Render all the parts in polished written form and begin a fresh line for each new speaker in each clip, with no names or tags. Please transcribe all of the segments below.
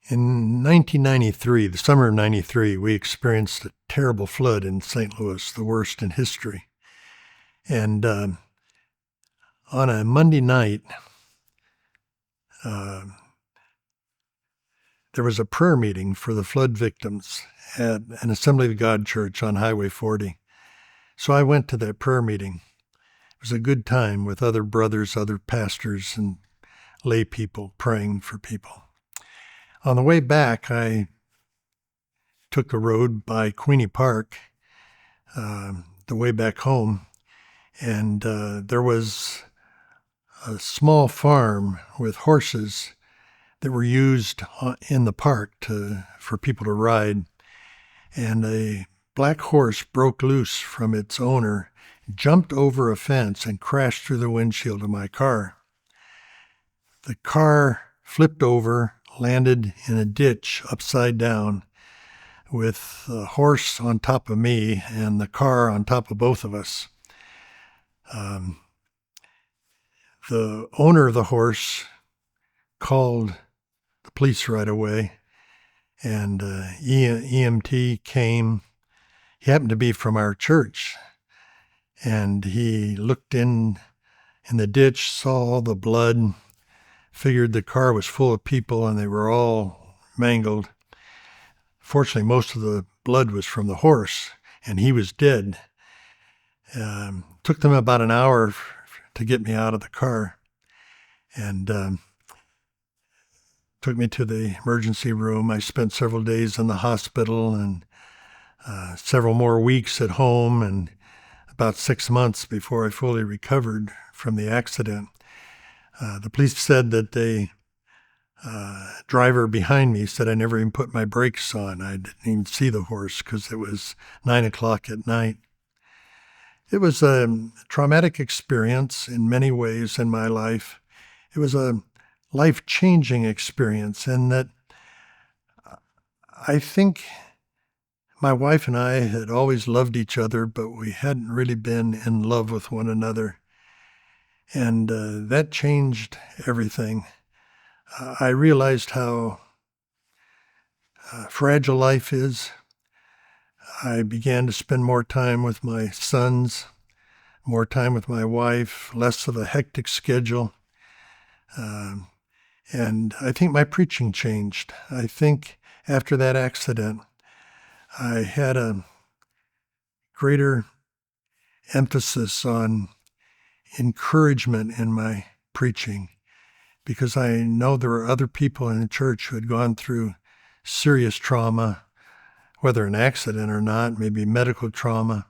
In 1993, the summer of 93, we experienced a terrible flood in St. Louis, the worst in history. And on a Monday night, there was a prayer meeting for the flood victims at an Assembly of God church on Highway 40. So I went to that prayer meeting. It was a good time with other brothers, other pastors, and lay people praying for people. On the way back, I took a road by Queenie Park, the way back home, and there was a small farm with horses that were used in the park for people to ride. And a black horse broke loose from its owner, jumped over a fence, and crashed through the windshield of my car. The car flipped over, landed in a ditch upside down, with the horse on top of me and the car on top of both of us. The owner of the horse called the police right away, and EMT came. He happened to be from our church, and he looked in the ditch, saw all the blood, figured the car was full of people and they were all mangled. Fortunately, most of the blood was from the horse, and he was dead. Took them about an hour to get me out of the car, and took me to the emergency room. I spent several days in the hospital and several more weeks at home, and about 6 months before I fully recovered from the accident. The police said that the driver behind me said I never even put my brakes on. I didn't even see the horse because it was 9 o'clock at night. It was a traumatic experience in many ways in my life. It was a life-changing experience in that I think my wife and I had always loved each other, but we hadn't really been in love with one another. And that changed everything. I realized how fragile life is. I began to spend more time with my sons, more time with my wife, less of a hectic schedule. And I think my preaching changed. I think after that accident, I had a greater emphasis on encouragement in my preaching, because I know there were other people in the church who had gone through serious trauma, whether an accident or not, maybe medical trauma.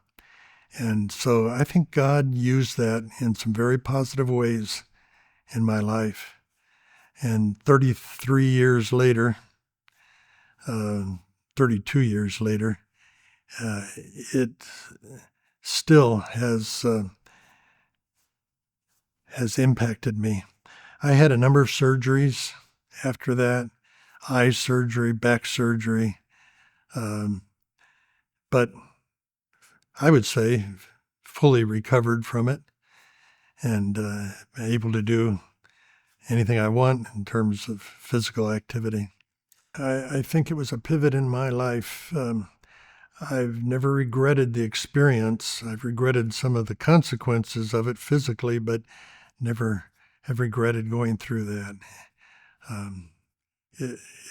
And so I think God used that in some very positive ways in my life. And 33 years later, 32 years later, it still has impacted me. I had a number of surgeries after that, eye surgery, back surgery, but I would say fully recovered from it and able to do anything I want in terms of physical activity. I think it was a pivot in my life. I've never regretted the experience. I've regretted some of the consequences of it physically, but never have regretted going through that.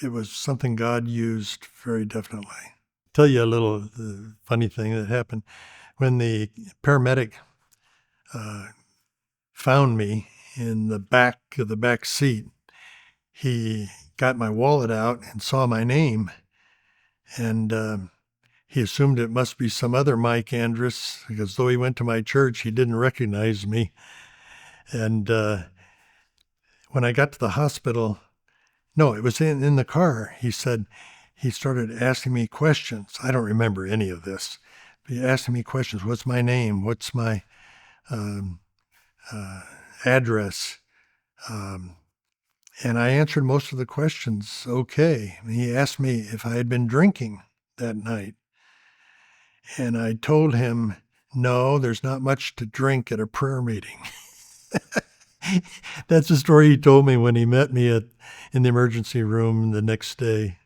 It was something God used very definitely. Tell you a little funny thing that happened. When the paramedic found me in the back of the back seat, he got my wallet out and saw my name, and he assumed it must be some other Mike Andrus, because though he went to my church, he didn't recognize me. And when I got to the hospital, no, it was in the car, he said, he started asking me questions. I don't remember any of this. He asked me questions. What's my name? What's my address? And I answered most of the questions okay. And he asked me if I had been drinking that night. And I told him, no, there's not much to drink at a prayer meeting. That's the story he told me when he met me in the emergency room the next day.